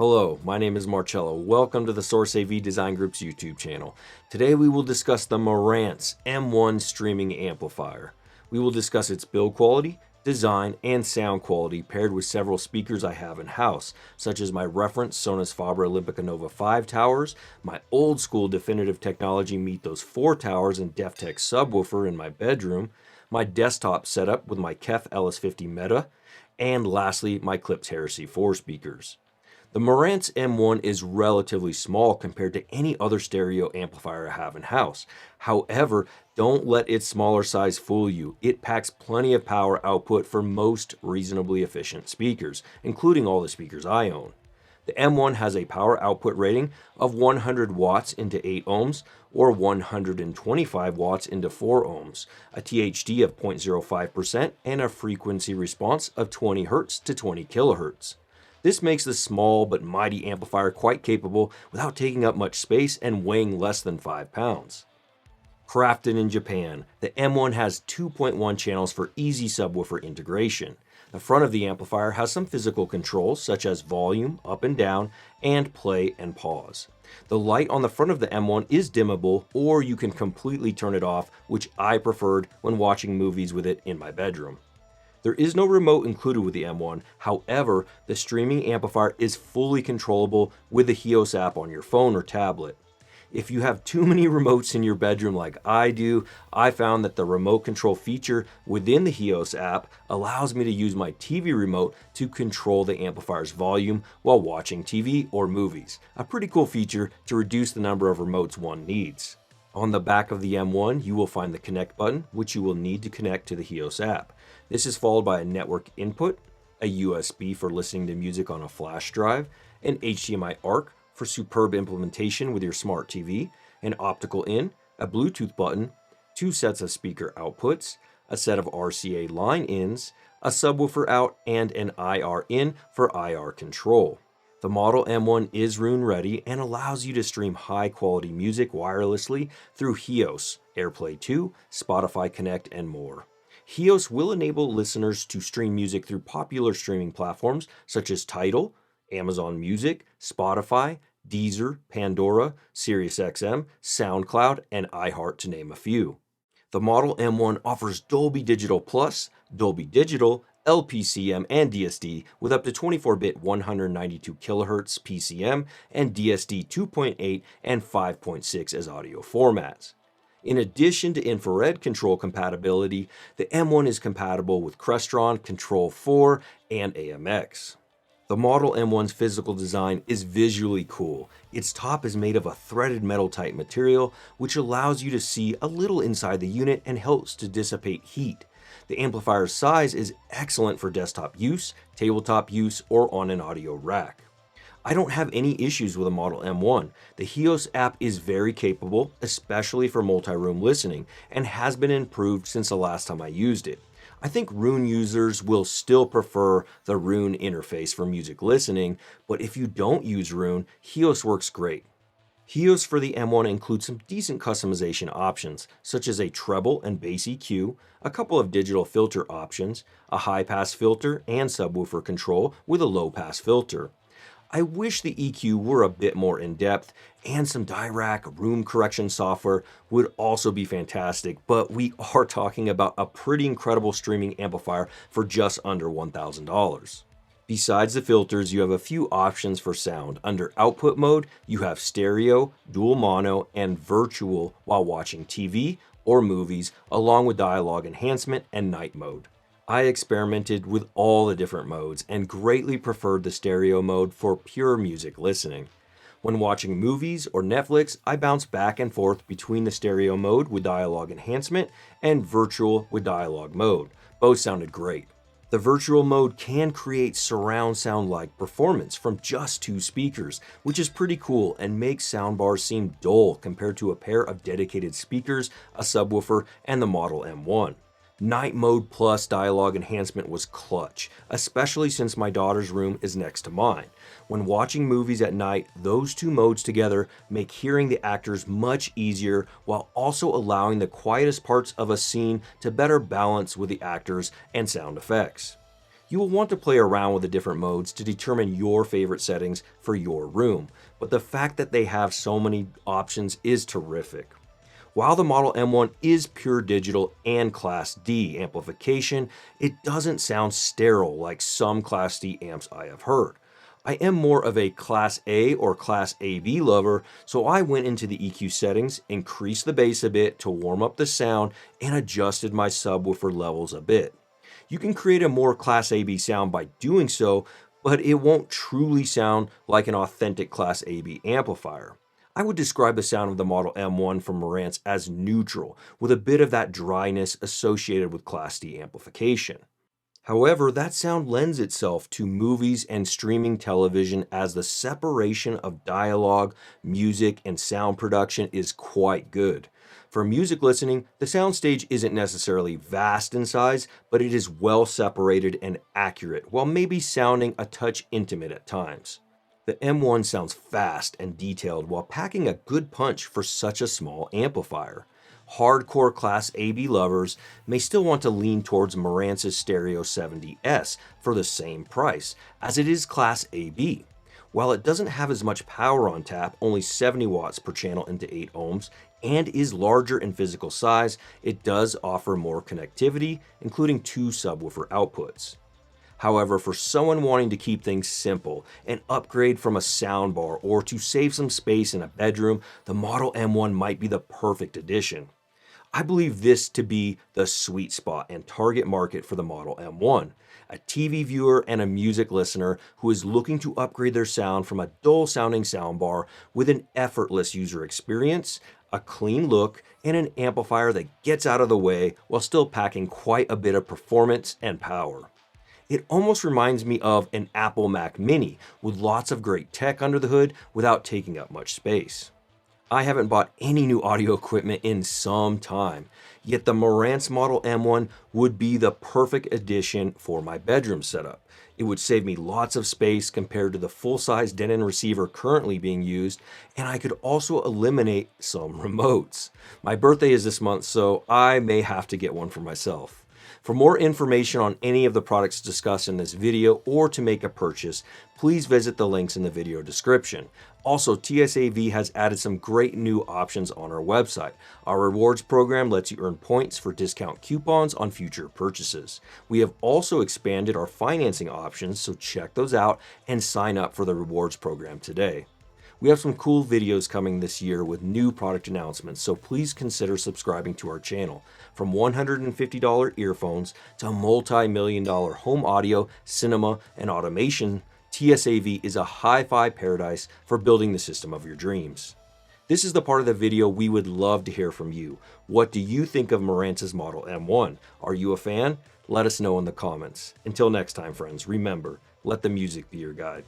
Hello, my name is Marcello. Welcome to the Source AV Design Group's YouTube channel. Today we will discuss the Marantz M1 streaming amplifier. We will discuss its build quality, design, and sound quality paired with several speakers I have in-house, such as my reference Sonus Fabre Olympica Nova 5 towers, my old school Definitive Technology Meet 4 towers and DefTech subwoofer in my bedroom, my desktop setup with my KEF LS50 Meta, and lastly, my Klipsch Heresy 4 speakers. The Marantz M1 is relatively small compared to any other stereo amplifier I have in-house. However, don't let its smaller size fool you. It packs plenty of power output for most reasonably efficient speakers, including all the speakers I own. The M1 has a power output rating of 100 watts into 8 ohms or 125 watts into 4 ohms, a THD of 0.05%, and a frequency response of 20 Hz to 20 kHz. This makes the small but mighty amplifier quite capable without taking up much space and weighing less than 5 pounds. Crafted in Japan, the M1 has 2.1 channels for easy subwoofer integration. The front of the amplifier has some physical controls such as volume, up and down, and play and pause. The light on the front of the M1 is dimmable, or you can completely turn it off, which I preferred when watching movies with it in my bedroom. There is no remote included with the M1, however, the streaming amplifier is fully controllable with the HYPSOS app on your phone or tablet. If you have too many remotes in your bedroom like I do, I found that the remote control feature within the HYPSOS app allows me to use my TV remote to control the amplifier's volume while watching TV or movies. A pretty cool feature to reduce the number of remotes one needs. On the back of the M1, you will find the connect button, which you will need to connect to the HYPSOS app. This is followed by a network input, a USB for listening to music on a flash drive, an HDMI ARC for superb implementation with your smart TV, an optical in, a Bluetooth button, 2 sets of speaker outputs, a set of RCA line ins, a subwoofer out, and an IR in for IR control. The Model M1 is Roon Ready and allows you to stream high-quality music wirelessly through HYPSOS, AirPlay 2, Spotify Connect, and more. HYPSOS will enable listeners to stream music through popular streaming platforms such as Tidal, Amazon Music, Spotify, Deezer, Pandora, SiriusXM, SoundCloud, and iHeart, to name a few. The Model M1 offers Dolby Digital Plus, Dolby Digital, LPCM, and DSD with up to 24-bit 192 kHz PCM and DSD 2.8 and 5.6 as audio formats. In addition to infrared control compatibility, the M1 is compatible with Crestron, Control 4, and AMX. The Model M1's physical design is visually cool. Its top is made of a threaded metal type material, which allows you to see a little inside the unit and helps to dissipate heat. The amplifier's size is excellent for desktop use, tabletop use, or on an audio rack. I don't have any issues with a Model M1. The HYPSOS app is very capable, especially for multi-room listening, and has been improved since the last time I used it. I think Roon users will still prefer the Roon interface for music listening, but if you don't use Roon, HYPSOS works great. HYPSOS for the M1 includes some decent customization options, such as a treble and bass EQ, a couple of digital filter options, a high-pass filter, and subwoofer control with a low-pass filter. I wish the EQ were a bit more in-depth, and some Dirac room correction software would also be fantastic, but we are talking about a pretty incredible streaming amplifier for just under $1,000. Besides the filters, you have a few options for sound. Under output mode, you have stereo, dual mono, and virtual while watching TV or movies, along with dialogue enhancement and night mode. I experimented with all the different modes and greatly preferred the stereo mode for pure music listening. When watching movies or Netflix, I bounce back and forth between the stereo mode with dialogue enhancement and virtual with dialogue mode. Both sounded great. The virtual mode can create surround sound-like performance from just 2 speakers, which is pretty cool and makes soundbars seem dull compared to a pair of dedicated speakers, a subwoofer, and the Model M1. Night mode plus dialogue enhancement was clutch, especially since my daughter's room is next to mine. When watching movies at night, those 2 modes together make hearing the actors much easier while also allowing the quietest parts of a scene to better balance with the actors and sound effects. You will want to play around with the different modes to determine your favorite settings for your room, but the fact that they have so many options is terrific. While the Model M1 is pure digital and Class D amplification, it doesn't sound sterile like some Class D amps I have heard. I am more of a Class A or Class AB lover, so I went into the EQ settings, increased the bass a bit to warm up the sound, and adjusted my subwoofer levels a bit. You can create a more Class AB sound by doing so, but it won't truly sound like an authentic Class AB amplifier. I would describe the sound of the Model M1 from Marantz as neutral, with a bit of that dryness associated with Class D amplification. However, that sound lends itself to movies and streaming television as the separation of dialogue, music, and sound production is quite good. For music listening, the soundstage isn't necessarily vast in size, but it is well separated and accurate, while maybe sounding a touch intimate at times. The M1 sounds fast and detailed while packing a good punch for such a small amplifier. Hardcore Class AB lovers may still want to lean towards Marantz's Stereo 70S for the same price, as it is Class AB. While it doesn't have as much power on tap, only 70 watts per channel into 8 ohms, and is larger in physical size, it does offer more connectivity, including 2 subwoofer outputs. However, for someone wanting to keep things simple and upgrade from a soundbar or to save some space in a bedroom, the Model M1 might be the perfect addition. I believe this to be the sweet spot and target market for the Model M1, a TV viewer and a music listener who is looking to upgrade their sound from a dull-sounding soundbar with an effortless user experience, a clean look, and an amplifier that gets out of the way while still packing quite a bit of performance and power. It almost reminds me of an Apple Mac Mini with lots of great tech under the hood without taking up much space. I haven't bought any new audio equipment in some time, yet the Marantz Model M1 would be the perfect addition for my bedroom setup. It would save me lots of space compared to the full-size Denon receiver currently being used, and I could also eliminate some remotes. My birthday is this month, so I may have to get one for myself. For more information on any of the products discussed in this video or to make a purchase, please visit the links in the video description. Also, TSAV has added some great new options on our website. Our rewards program lets you earn points for discount coupons on future purchases. We have also expanded our financing options, so check those out and sign up for the rewards program today. We have some cool videos coming this year with new product announcements, so please consider subscribing to our channel. From $150 earphones to multi-million-dollar home audio, cinema, and automation, TSAV is a hi-fi paradise for building the system of your dreams. This is the part of the video we would love to hear from you. What do you think of Marantz's Model M1? Are you a fan? Let us know in the comments. Until next time, friends, remember, let the music be your guide.